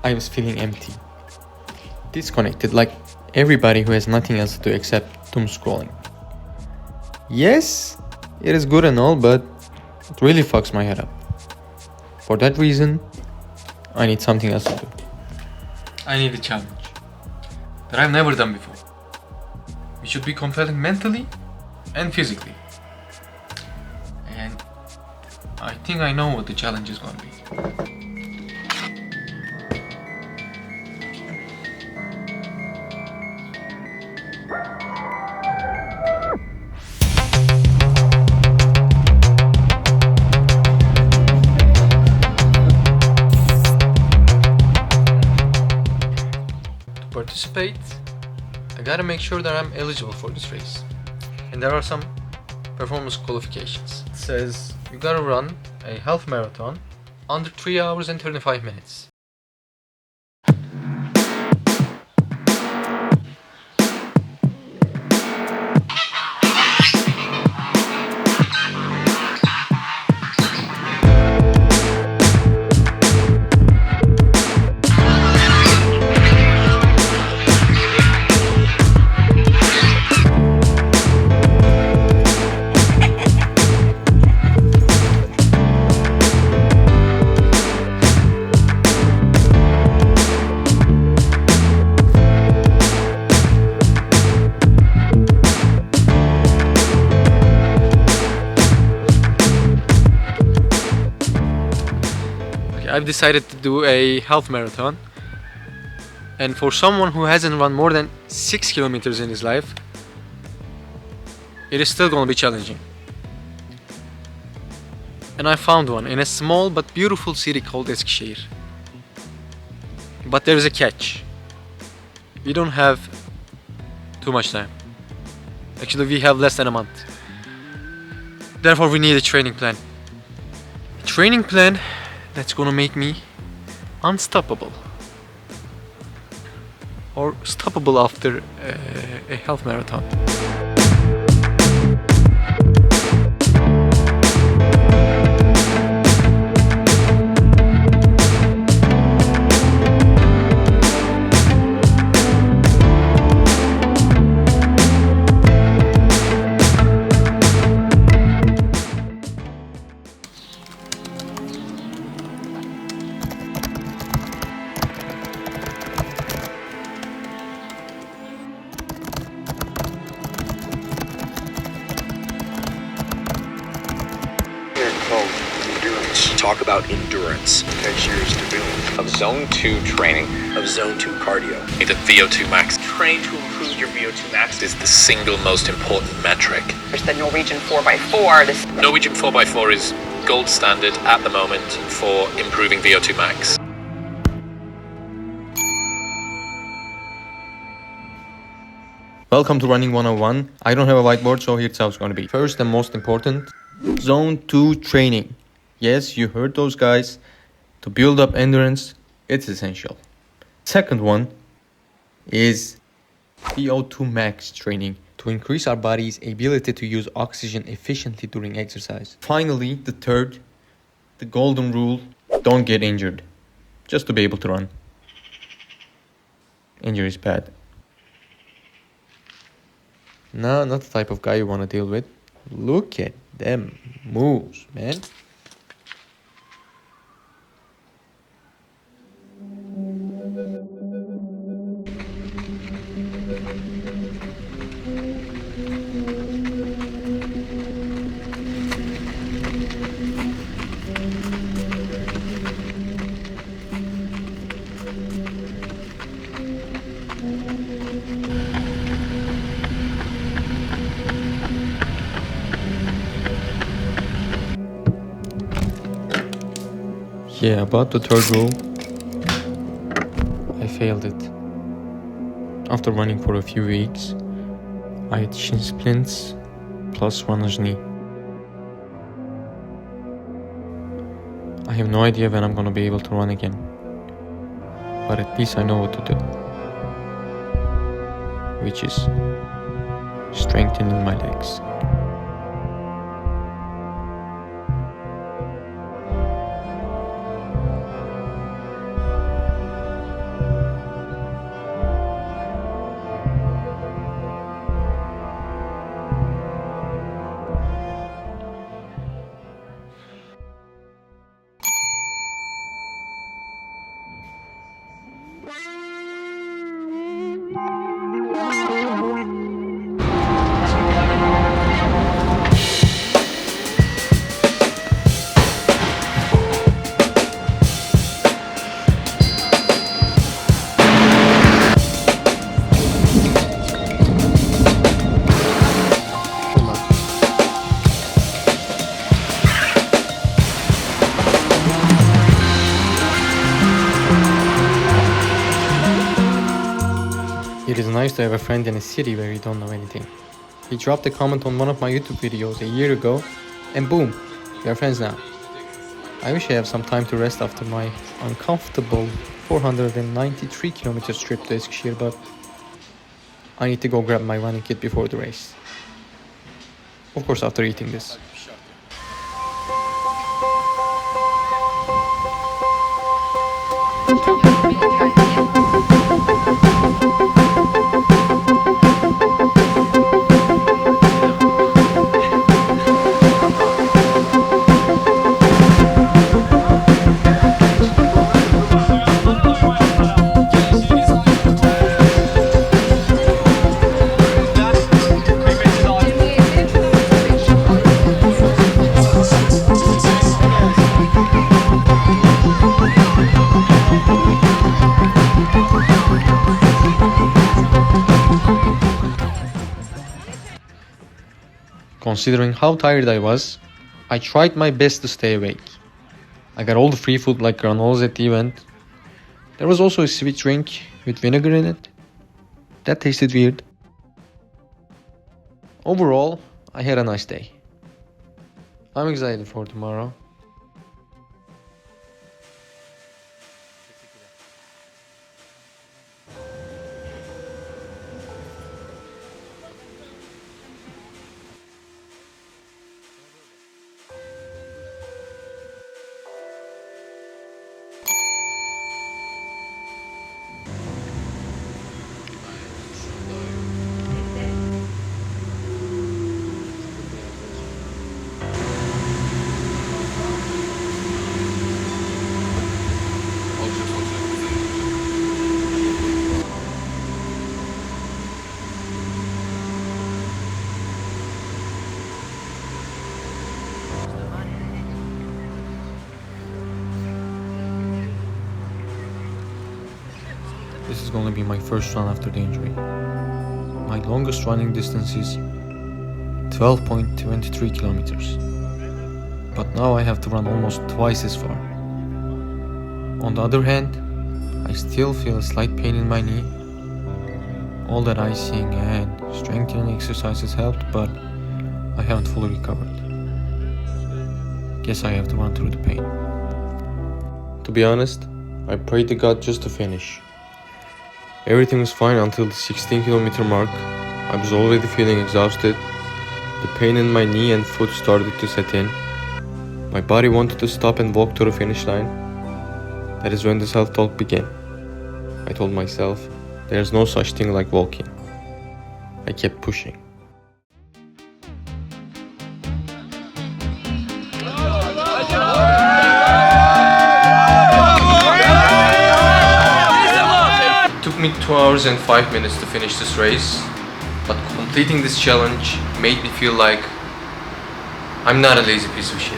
I was feeling empty, disconnected, like everybody who has nothing else to do except doom scrolling. Yes, it is good and all, but it really fucks my head up. For that reason, I need something else to do. I need a challenge that I've never done before. It should be compelling mentally and physically. And I think I know what the challenge is going to be. To participate, I gotta make sure that I'm eligible for this race. And there are some performance qualifications. It says you gotta run a half marathon under 3 hours and 35 minutes. I've decided to do a half marathon, and for someone who hasn't run more than 6 kilometers in his life, it is still going to be challenging. And I found one in a small but beautiful city called Eskişehir. But there is a catch. We don't have too much time. Actually, we have less than a month. Therefore, we need a training plan. A training plan that's gonna make me unstoppable. Or stoppable after a half marathon. Talk about endurance. Takes years to build. Of Zone 2 training. Of Zone 2 cardio. The VO2 max. Train to improve your VO2 max. Is the single most important metric. There's the Norwegian 4x4. Norwegian 4x4 is gold standard at the moment for improving VO2 max. Welcome to Running 101. I don't have a whiteboard, so here's how it's going to be. First and most important, Zone 2 training. Yes, you heard those guys. To build up endurance, it's essential. Second one is VO2 max training to increase our body's ability to use oxygen efficiently during exercise. Finally, the third, the golden rule, don't get injured. Just to be able to run. Injury is bad. No, not the type of guy you want to deal with. Look at them moves, man. Yeah, about the third rule, I failed it. After running for a few weeks, I had shin splints plus runner's knee. I have no idea when I'm gonna be able to run again, but at least I know what to do, which is strengthening my legs. It is nice to have a friend in a city where you don't know anything. He dropped a comment on one of my YouTube videos a year ago, and boom, we are friends now. I wish I have some time to rest after my uncomfortable 493 kilometers trip to Eskişehir, but I need to go grab my running kit before the race. Of course, after eating this. Considering how tired I was, I tried my best to stay awake. I got all the free food like granolas at the event. There was also a sweet drink with vinegar in it. That tasted weird. Overall, I had a nice day. I'm excited for tomorrow. This is going to be my first run after the injury. My longest running distance is 12.23 kilometers. But now I have to run almost twice as far. On the other hand, I still feel a slight pain in my knee. All that icing and strengthening exercises helped, but I haven't fully recovered. Guess I have to run through the pain. To be honest, I prayed to God just to finish. Everything was fine until the 16-kilometer mark. I was already feeling exhausted. The pain in my knee and foot started to set in. My body wanted to stop and walk to the finish line. That is when the self-talk began. I told myself, there's no such thing like walking. I kept pushing. It took me 2 hours and 5 minutes to finish this race, but completing this challenge made me feel like I'm not a lazy piece of shit.